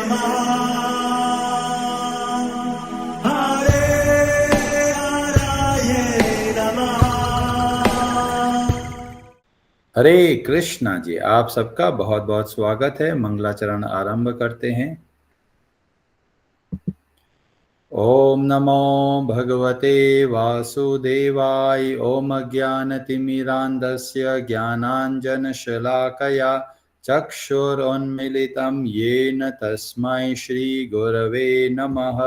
नमः हरे हराये नमः। हरे कृष्णा जी, आप सबका बहुत बहुत स्वागत है। मंगलाचरण आरंभ करते हैं। ओम नमो भगवते वासुदेवाय। ओम अज्ञानतिमिरान्धस्य ज्ञानाञ्जनशलाकया चक्षुरुन्मीलितं येन तस्मै श्रीगुरवे नमः।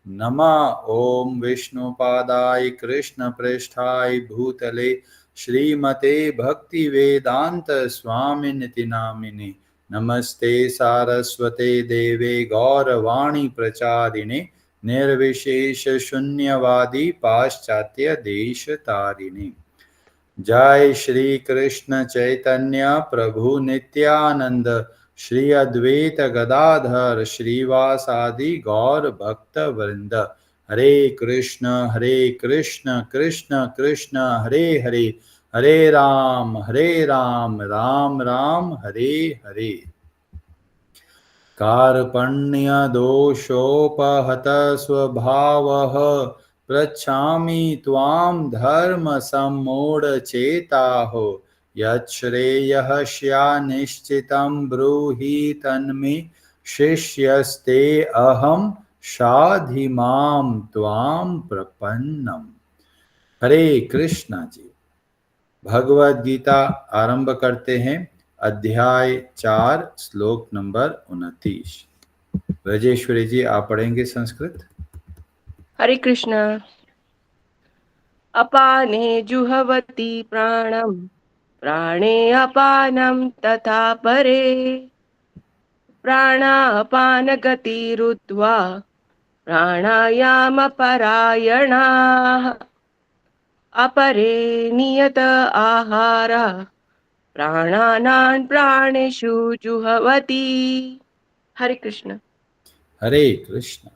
नमः ओम विष्णुपादाय कृष्णप्रेष्ठाय भूतले श्रीमते भक्तिवेदांत स्वामिनिति नामिने। नमस्ते सारस्वते देवे गौरवाणी प्रचारिणे निर्विशेष शून्यवादी पाश्चात्य देश तारिणे। जय श्री कृष्ण चैतन्य प्रभु नित्यानंद श्री अद्वैत गदाधर श्रीवासादि गौर भक्त वृंद। हरे कृष्ण कृष्ण कृष्ण हरे हरे, हरे राम राम राम हरे हरे। कार्पण्य दोषोपहत स्वभावः पृच्छामि त्वां धर्म सम्मूढचेताहो। यच्छ्रेयः स्यान्निश्चितं ब्रूहि तन्मे शिष्यस्ते अहं शाधि मां त्वां प्रपन्नम। हरे कृष्णा जी। भगवद गीता आरंभ करते हैं। अध्याय 4 श्लोक नंबर 29। ब्रजेश्वरी जी, आप पढ़ेंगे संस्कृत। हरे कृष्ण। अपाने जुहवति प्राणं प्राणे अपानं तथा परे प्राणापान गतिरुद्ध्वा प्राणायामपरायणाः अपरे नियत आहारः प्राणानां प्राणेषु जुहवति। हरे कृष्ण। हरे कृष्ण।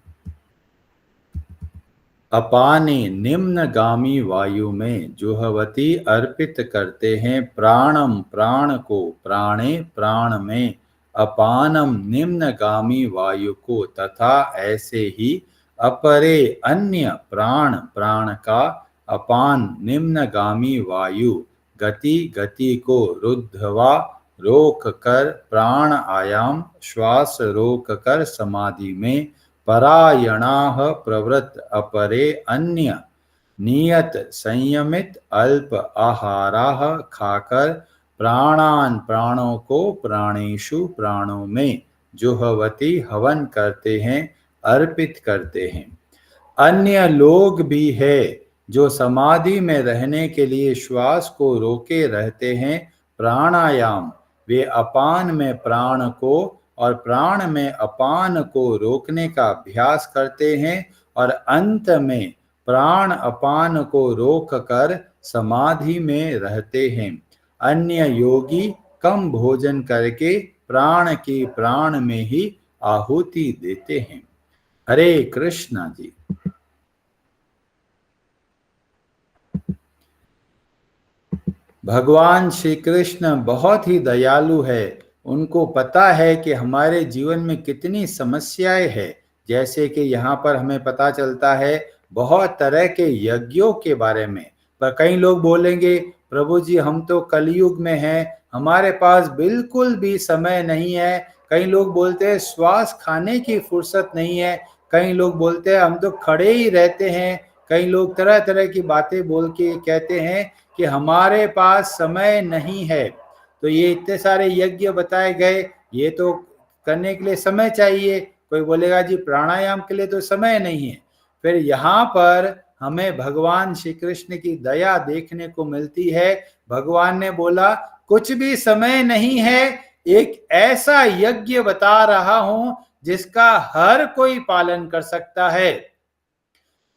अपाने निम्नगामी वायु में जुहवती अर्पित करते हैं प्राणम प्राण को, प्राणे प्राण में, अपानम निम्नगामी वायु को, तथा ऐसे ही अपरे अन्य प्राण प्राण का, अपान निम्नगामी वायु, गति गति को, रुद्धवा रोक कर, प्राण आयाम श्वास रोक कर समाधि में, परायणाः प्रवृत्त अपरे अन्य, नियत संयमित अल्प आहाराः खाकर, प्राणान प्राणों को, प्राणेषु प्राणों में, जुहवती हवन करते हैं, अर्पित करते हैं। अन्य लोग भी है जो समाधि में रहने के लिए श्वास को रोके रहते हैं, प्राणायाम। वे अपान में प्राण को और प्राण में अपान को रोकने का अभ्यास करते हैं और अंत में प्राण अपान को रोक कर समाधि में रहते हैं। अन्य योगी कम भोजन करके प्राण की प्राण में ही आहुति देते हैं। हरे कृष्णा जी। भगवान श्री कृष्ण बहुत ही दयालु है। उनको पता है कि हमारे जीवन में कितनी समस्याएं हैं। जैसे कि यहाँ पर हमें पता चलता है बहुत तरह के यज्ञों के बारे में। पर कई लोग बोलेंगे, प्रभु जी हम तो कलयुग में हैं, हमारे पास बिल्कुल भी समय नहीं है। कई लोग बोलते हैं श्वास खाने की फुर्सत नहीं है। कई लोग बोलते हैं हम तो खड़े ही रहते हैं। कई लोग तरह तरह की बातें बोल के कहते हैं कि हमारे पास समय नहीं है। तो ये इतने सारे यज्ञ बताए गए, ये तो करने के लिए समय चाहिए। कोई बोलेगा जी प्राणायाम के लिए तो समय नहीं है। फिर यहाँ पर हमें भगवान श्री कृष्ण की दया देखने को मिलती है। भगवान ने बोला कुछ भी समय नहीं है, एक ऐसा यज्ञ बता रहा हूं जिसका हर कोई पालन कर सकता है,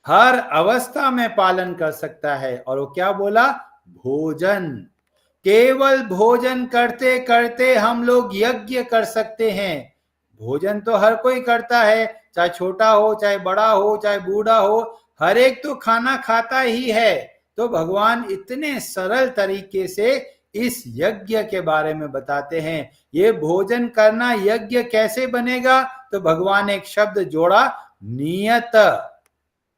हर अवस्था में पालन कर सकता है। और वो क्या बोला? भोजन। केवल भोजन करते करते हम लोग यज्ञ कर सकते हैं। भोजन तो हर कोई करता है, चाहे छोटा हो, चाहे बड़ा हो, चाहे बूढ़ा हो, हर एक तो खाना खाता ही है। तो भगवान इतने सरल तरीके से इस यज्ञ के बारे में बताते हैं। ये भोजन करना यज्ञ कैसे बनेगा? तो भगवान एक शब्द जोड़ा, नियत।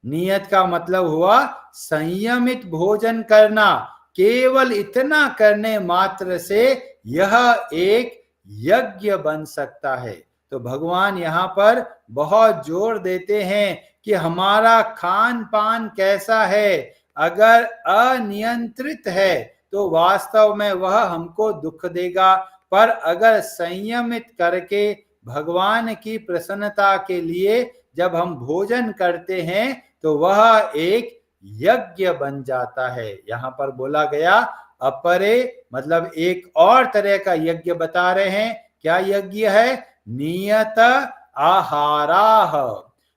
नियत का मतलब हुआ संयमित भोजन करना। केवल इतना करने मात्र से यह एक यज्ञ बन सकता है। तो भगवान यहाँ पर बहुत जोर देते हैं कि हमारा खान पान कैसा है। अगर अनियंत्रित है तो वास्तव में वह हमको दुख देगा, पर अगर संयमित करके भगवान की प्रसन्नता के लिए जब हम भोजन करते हैं तो वह एक यज्ञ बन जाता है। यहां पर बोला गया अपरे, मतलब एक और तरह का यज्ञ बता रहे हैं। क्या यज्ञ है? नियत आहाराह।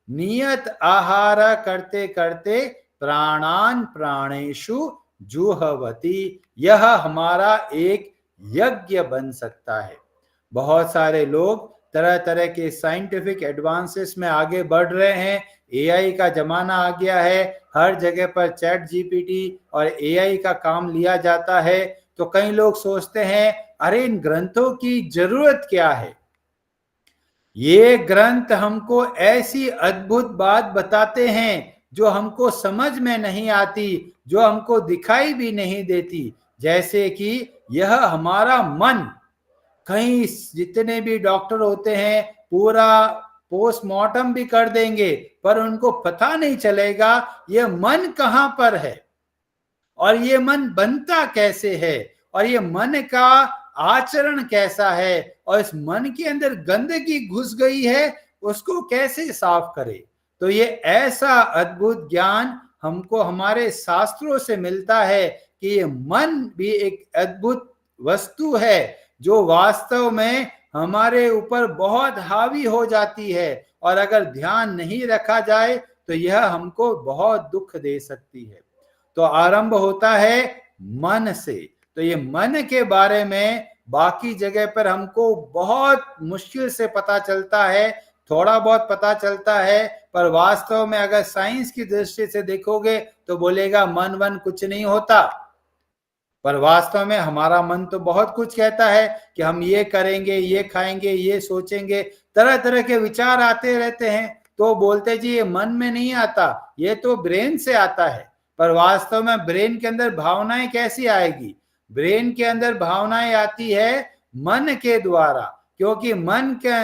नियत आहार करते करते प्राणान प्राणेषु जुहवती, यह हमारा एक यज्ञ बन सकता है। बहुत सारे लोग तरह तरह के साइंटिफिक एडवांसेस में आगे बढ़ रहे हैं। एआई का जमाना आ गया है, हर जगह पर चैट जीपीटी और एआई का काम लिया जाता है। तो कई लोग सोचते हैं अरे इन ग्रंथों की जरूरत क्या है? ये ग्रंथ हमको ऐसी अद्भुत बात बताते हैं जो हमको समझ में नहीं आती, जो हमको दिखाई भी नहीं देती। जैसे कि यह हमारा मन, कहीं जितने भी डॉक्टर होते हैं पूरा पोस्टमार्टम भी कर देंगे, पर उनको पता नहीं चलेगा ये मन कहां पर है और ये मन बनता कैसे है और ये मन का आचरण कैसा है, और इस मन के अंदर गंदगी घुस गई है उसको कैसे साफ करे। तो ये ऐसा अद्भुत ज्ञान हमको हमारे शास्त्रों से मिलता है कि ये मन भी एक अद्भुत वस्तु है जो वास्तव में हमारे ऊपर बहुत हावी हो जाती है, और अगर ध्यान नहीं रखा जाए तो यह हमको बहुत दुख दे सकती है। तो आरंभ होता है मन से। तो ये मन के बारे में बाकी जगह पर हमको बहुत मुश्किल से पता चलता है, थोड़ा बहुत पता चलता है, पर वास्तव में अगर साइंस की दृष्टि से देखोगे तो बोलेगा मन वन कुछ नहीं होता। पर वास्तव में हमारा मन तो बहुत कुछ कहता है कि हम ये करेंगे, ये खाएंगे, ये सोचेंगे, तरह तरह के विचार आते रहते हैं। तो बोलते जी ये मन में नहीं आता, ये तो ब्रेन से आता है। पर वास्तव में ब्रेन के अंदर भावनाएं कैसी आएगी? ब्रेन के अंदर भावनाएं आती है मन के द्वारा, क्योंकि मन के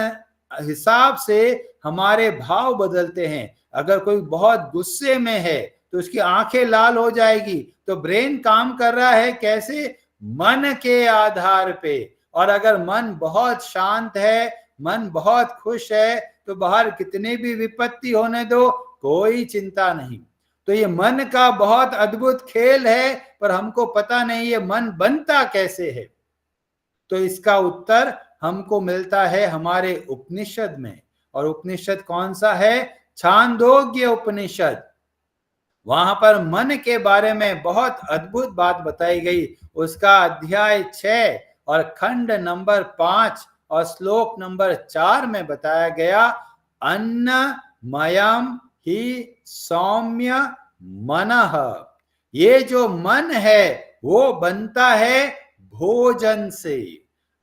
हिसाब से हमारे भाव बदलते हैं। अगर कोई बहुत गुस्से में है तो उसकी आंखें लाल हो जाएगी, तो ब्रेन काम कर रहा है कैसे? मन के आधार पे। और अगर मन बहुत शांत है, मन बहुत खुश है, तो बाहर कितनी भी विपत्ति होने दो, कोई चिंता नहीं। तो ये मन का बहुत अद्भुत खेल है, पर हमको पता नहीं ये मन बनता कैसे है। तो इसका उत्तर हमको मिलता है हमारे उपनिषद में। और उपनिषद कौन सा है? छांदोग्य उपनिषद। वहां पर मन के बारे में बहुत अद्भुत बात बताई गई। उसका अध्याय 6 और खंड नंबर 5 और श्लोक नंबर 4 में बताया गया, अन्नमयम ही सौम्य मनः। ये जो मन है वो बनता है भोजन से।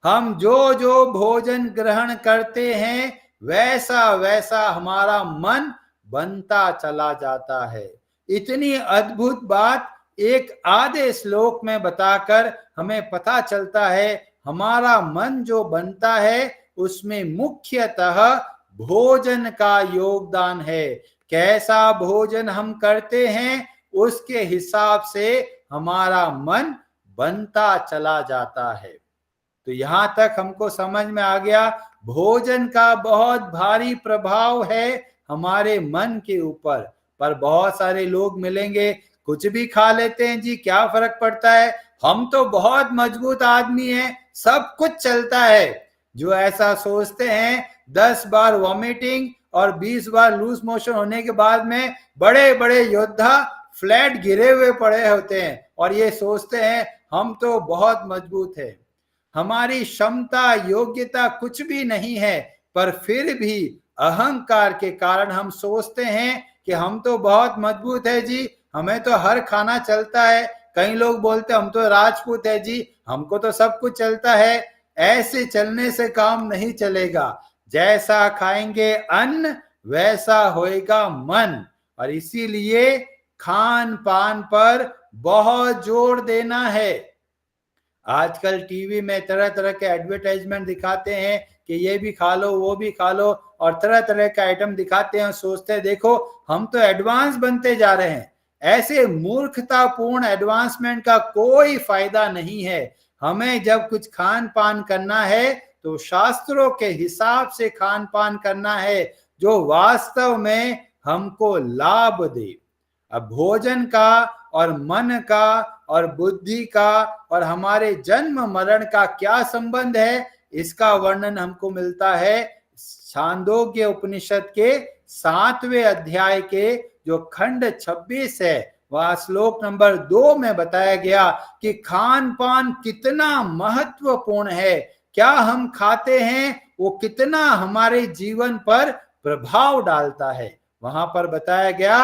हम जो जो भोजन ग्रहण करते हैं वैसा वैसा हमारा मन बनता चला जाता है। इतनी अद्भुत बात एक आधे श्लोक में बताकर हमें पता चलता है हमारा मन जो बनता है उसमें मुख्यतः भोजन का योगदान है। कैसा भोजन हम करते हैं उसके हिसाब से हमारा मन बनता चला जाता है। तो यहां तक हमको समझ में आ गया भोजन का बहुत भारी प्रभाव है हमारे मन के ऊपर। पर बहुत सारे लोग मिलेंगे कुछ भी खा लेते हैं जी, क्या फर्क पड़ता है, हम तो बहुत मजबूत आदमी हैं, सब कुछ चलता है। जो ऐसा सोचते हैं 10 बार वॉमिटिंग और 20 बार लूज मोशन होने के बाद में बड़े बड़े योद्धा फ्लैट गिरे हुए पड़े होते हैं और ये सोचते हैं हम तो बहुत मजबूत है। हमारी क्षमता योग्यता कुछ भी नहीं है, पर फिर भी अहंकार के कारण हम सोचते हैं कि हम तो बहुत मजबूत है जी, हमें तो हर खाना चलता है, कई लोग बोलते हम तो राजपूत है जी, हमको तो सब कुछ चलता है। ऐसे चलने से काम नहीं चलेगा। जैसा खाएंगे अन्न वैसा होएगा मन, और इसीलिए खान पान पर बहुत जोर देना है। आजकल टीवी में तरह तरह के एडवर्टाइजमेंट दिखाते हैं कि ये भी खा लो वो भी खा लो, और तरह तरह के आइटम दिखाते हैं और सोचते हैं देखो हम तो एडवांस बनते जा रहे हैं। ऐसे मूर्खतापूर्ण एडवांसमेंट का कोई फायदा नहीं है। हमें जब कुछ खान पान करना है तो शास्त्रों के हिसाब से खान पान करना है, जो वास्तव में हमको लाभ दे। अब भोजन का और मन का और बुद्धि का और हमारे जन्म मरण का क्या संबंध है, इसका वर्णन हमको मिलता है छांदोग्य उपनिषद के 7वें अध्याय के जो खंड 26 है, वह श्लोक नंबर 2 में बताया गया कि खान पान कितना महत्वपूर्ण है। क्या हम खाते हैं वो कितना हमारे जीवन पर प्रभाव डालता है। वहां पर बताया गया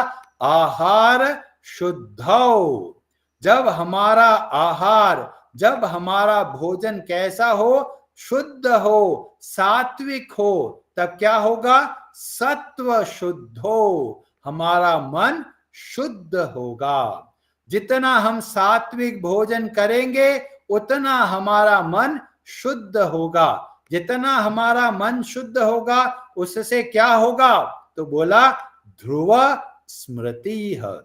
आहार शुद्धौ। जब हमारा आहार, जब हमारा भोजन कैसा हो, शुद्ध हो, सात्विक हो, तब क्या होगा, सत्व शुद्ध हो, हमारा मन शुद्ध होगा। जितना हम सात्विक भोजन करेंगे उतना हमारा मन शुद्ध होगा। जितना हमारा मन शुद्ध होगा उससे क्या होगा, तो बोला ध्रुव स्मृति है।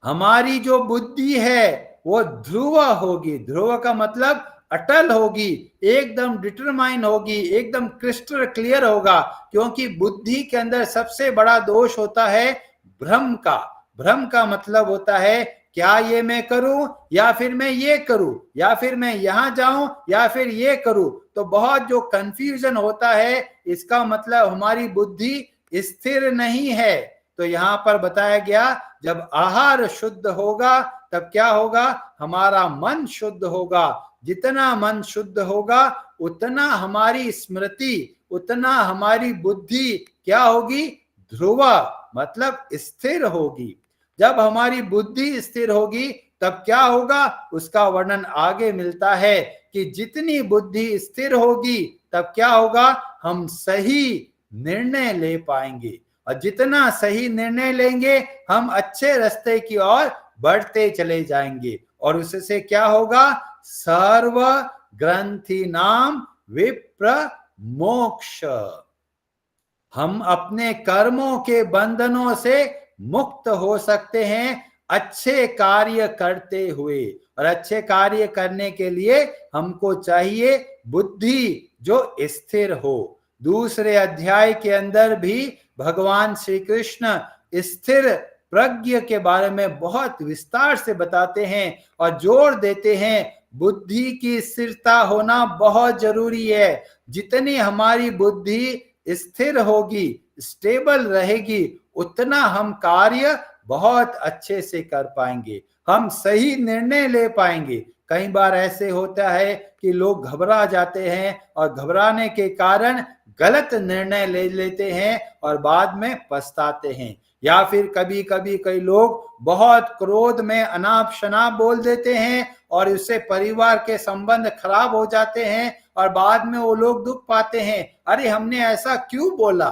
हमारी जो बुद्धि है वो ध्रुव होगी। ध्रुव का मतलब अटल होगी, एकदम डिटरमाइन होगी, एकदम क्रिस्टल क्लियर होगा। क्योंकि बुद्धि के अंदर सबसे बड़ा दोष होता है भ्रम का। भ्रम का मतलब होता है क्या ये मैं करूं या फिर मैं ये करूं, या फिर मैं यहां जाऊं या फिर ये करूं। तो बहुत जो कंफ्यूजन होता है, इसका मतलब हमारी बुद्धि स्थिर नहीं है। तो यहां पर बताया गया जब आहार शुद्ध होगा तब क्या होगा, हमारा मन शुद्ध होगा। जितना मन शुद्ध होगा उतना हमारी स्मृति, उतना हमारी बुद्धि क्या होगी, ध्रुव मतलब स्थिर होगी। जब हमारी बुद्धि स्थिर होगी तब क्या होगा, उसका वर्णन आगे मिलता है कि जितनी बुद्धि स्थिर होगी तब क्या होगा, हम सही निर्णय ले पाएंगे। और जितना सही निर्णय लेंगे हम अच्छे रास्ते की ओर बढ़ते चले जाएंगे। और उससे क्या होगा, सर्व ग्रंथि नाम विप्र मोक्ष। हम अपने कर्मों के बंधनों से मुक्त हो सकते हैं अच्छे कार्य करते हुए। और अच्छे कार्य करने के लिए हमको चाहिए बुद्धि जो स्थिर हो। दूसरे अध्याय के अंदर भी भगवान श्री कृष्ण स्थिर प्रज्ञ के बारे में बहुत विस्तार से बताते हैं और जोर देते हैं बुद्धि की स्थिरता होना बहुत जरूरी है। जितनी हमारी बुद्धि स्थिर होगी, स्टेबल रहेगी, उतना हम कार्य बहुत अच्छे से कर पाएंगे, हम सही निर्णय ले पाएंगे। कई बार ऐसे होता है कि लोग घबरा जाते हैं और घबराने के कारण गलत निर्णय ले लेते हैं और बाद में पछताते हैं। या फिर कभी कभी कई लोग बहुत क्रोध में अनाप शनाप बोल देते हैं और उससे परिवार के संबंध खराब हो जाते हैं और बाद में वो लोग दुख पाते हैं, अरे हमने ऐसा क्यों बोला।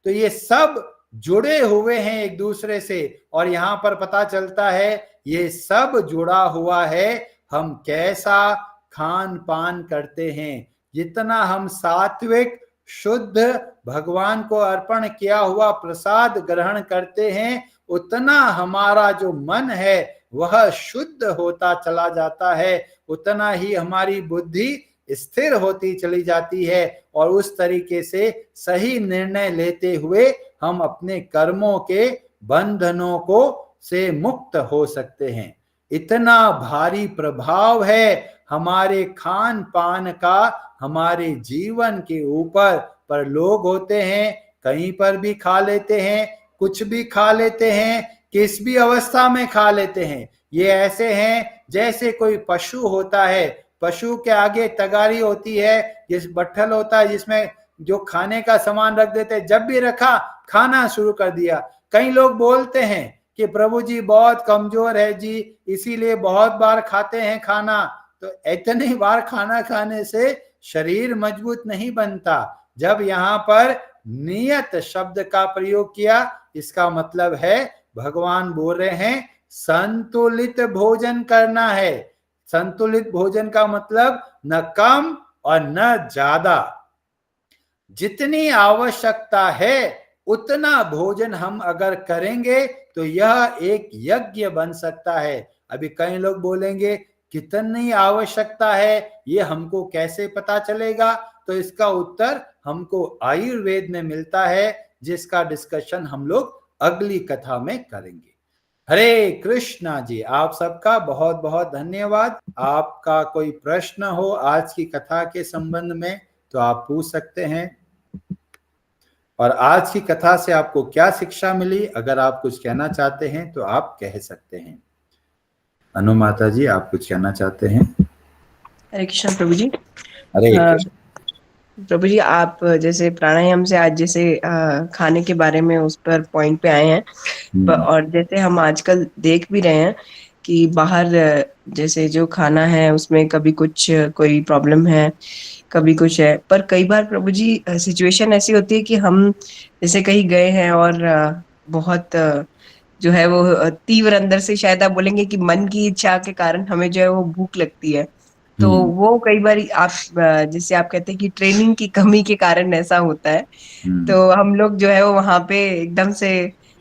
तो ये सब जुड़े हुए हैं एक दूसरे से। और यहाँ पर पता चलता है ये सब जुड़ा हुआ है हम कैसा खान पान करते हैं। जितना हम सात्विक शुद्ध भगवान को अर्पण किया हुआ प्रसाद ग्रहण करते हैं उतना हमारा जो मन है वह शुद्ध होता चला जाता है, उतना ही हमारी बुद्धि स्थिर होती चली जाती है। और उस तरीके से सही निर्णय लेते हुए हम अपने कर्मों के बंधनों को से मुक्त हो सकते हैं। इतना भारी प्रभाव है हमारे खान पान का हमारे जीवन के ऊपर। पर लोग होते हैं कहीं पर भी खा लेते हैं, कुछ भी खा लेते हैं, किस भी अवस्था में खा लेते हैं। ये ऐसे हैं जैसे कोई पशु होता है, पशु के आगे तगारी होती है, जिस बट्ठल होता है जिसमें जो खाने का सामान रख देते हैं, जब भी रखा खाना शुरू कर दिया। कई लोग बोलते हैं कि प्रभु जी बहुत कमजोर है जी, इसीलिए बहुत बार खाते हैं खाना। तो इतनी बार खाना खाने से शरीर मजबूत नहीं बनता। जब यहाँ पर नियत शब्द का प्रयोग किया, इसका मतलब है भगवान बोल रहे हैं संतुलित भोजन करना है। संतुलित भोजन का मतलब न कम और न ज्यादा, जितनी आवश्यकता है उतना भोजन हम अगर करेंगे तो यह एक यज्ञ बन सकता है। अभी कई लोग बोलेंगे कितनी आवश्यकता है, ये हमको कैसे पता चलेगा? तो इसका उत्तर हमको आयुर्वेद में मिलता है, जिसका डिस्कशन हम लोग अगली कथा में करेंगे। हरे कृष्णा जी, आप सबका बहुत बहुत धन्यवाद। आपका कोई प्रश्न हो आज की कथा के संबंध में तो आप पूछ सकते हैं। और आज की कथा से आपको क्या शिक्षा मिली, अगर आप कुछ कहना चाहते हैं तो आप कह सकते हैं। अनु माता जी, आप कुछ कहना चाहते हैं? हरे कृष्ण प्रभु जी। हरे कृष्ण प्रभु जी, आप जैसे प्राणायाम से आज जैसे खाने के बारे में उस पर पॉइंट पे आए हैं, और जैसे हम आजकल देख भी रहे हैं कि बाहर जैसे जो खाना है उसमें कभी कुछ कोई प्रॉब्लम है, कभी कुछ है। पर कई बार प्रभु जी सिचुएशन ऐसी होती है कि हम जैसे कहीं गए हैं और बहुत जो है वो तीव्र अंदर से शायद आप बोलेंगे कि मन की इच्छा के कारण हमें जो है वो भूख लगती है। तो वो कई बार आप जैसे आप कहते हैं कि ट्रेनिंग की कमी के कारण ऐसा होता है। तो हम लोग जो है वो वहां पे एकदम से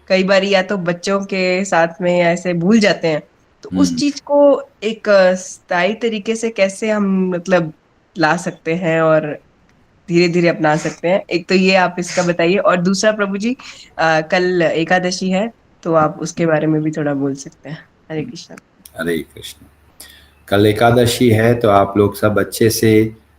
कई बार या तो बच्चों के साथ में ऐसे भूल जाते हैं। तो उस चीज को एक स्थायी तरीके से कैसे हम मतलब ला सकते हैं और धीरे धीरे अपना सकते हैं? एक तो ये आप इसका बताइए, और दूसरा प्रभु जी कल एकादशी है तो आप उसके बारे में भी थोड़ा बोल सकते हैं। हरे कृष्ण। हरे कृष्ण। कल एकादशी है तो आप लोग सब अच्छे से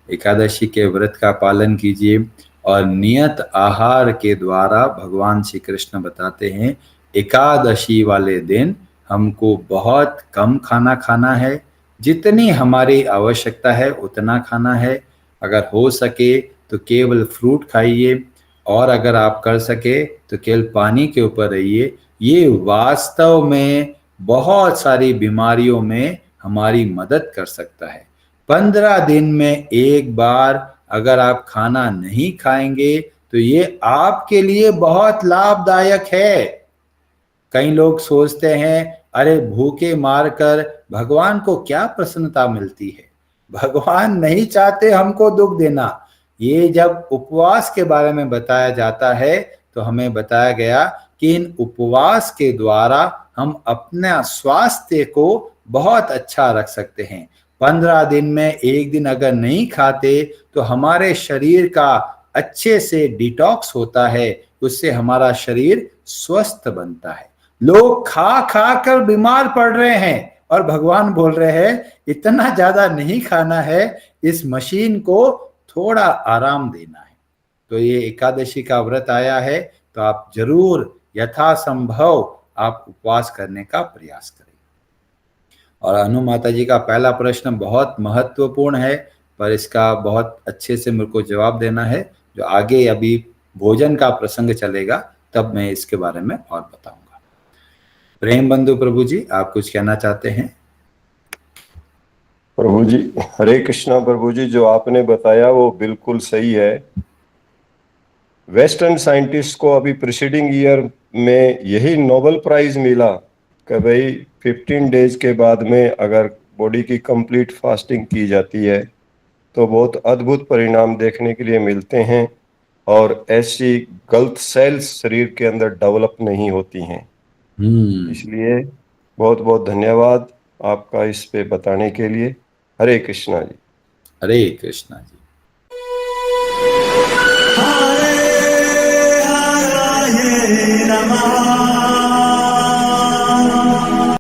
एकादशी के व्रत का पालन कीजिए। और नियत आहार के द्वारा भगवान श्री कृष्ण बताते हैं एकादशी वाले दिन हमको बहुत कम खाना खाना है, जितनी हमारी आवश्यकता है उतना खाना है। अगर हो सके तो केवल फ्रूट खाइए, और अगर आप कर सके तो केवल पानी के ऊपर रहिए। ये वास्तव में बहुत सारी बीमारियों में हमारी मदद कर सकता है। 15 दिन में एक बार अगर आप खाना नहीं खाएंगे तो ये आपके लिए बहुत लाभदायक है। कई लोग सोचते हैं अरे भूखे मारकर भगवान को क्या प्रसन्नता मिलती है, भगवान नहीं चाहते हमको दुख देना। ये जब उपवास के बारे में बताया जाता है तो हमें बताया गया कि इन उपवास के द्वारा हम अपना स्वास्थ्य को बहुत अच्छा रख सकते हैं। 15 दिन में एक दिन अगर नहीं खाते तो हमारे शरीर का अच्छे से डिटॉक्स होता है, उससे हमारा शरीर स्वस्थ बनता है। लोग खा खा कर बीमार पड़ रहे हैं और भगवान बोल रहे हैं इतना ज्यादा नहीं खाना है, इस मशीन को थोड़ा आराम देना है। तो ये एकादशी का व्रत आया है तो आप जरूर यथासंभव आप उपवास करने का प्रयास करें। और अनु माता जी का पहला प्रश्न बहुत महत्वपूर्ण है, पर इसका बहुत अच्छे से मेरे को जवाब देना है। जो आगे अभी भोजन का प्रसंग चलेगा तब मैं इसके बारे में और बताऊंगा। प्रेम बंधु प्रभु जी, आप कुछ कहना चाहते हैं? प्रभु जी, हरे कृष्णा प्रभु जी, जो आपने बताया वो बिल्कुल सही है। वेस्टर्न साइंटिस्ट को अभी प्रीसीडिंग ईयर में यही नोबेल प्राइज मिला कि भाई 15 डेज के बाद में अगर बॉडी की कंप्लीट फास्टिंग की जाती है तो बहुत अद्भुत परिणाम देखने के लिए मिलते हैं, और ऐसी गलत सेल्स शरीर के अंदर डेवलप नहीं होती हैं। इसलिए बहुत बहुत धन्यवाद आपका इस पे बताने के लिए। हरे कृष्णा जी। हरे कृष्णा जी।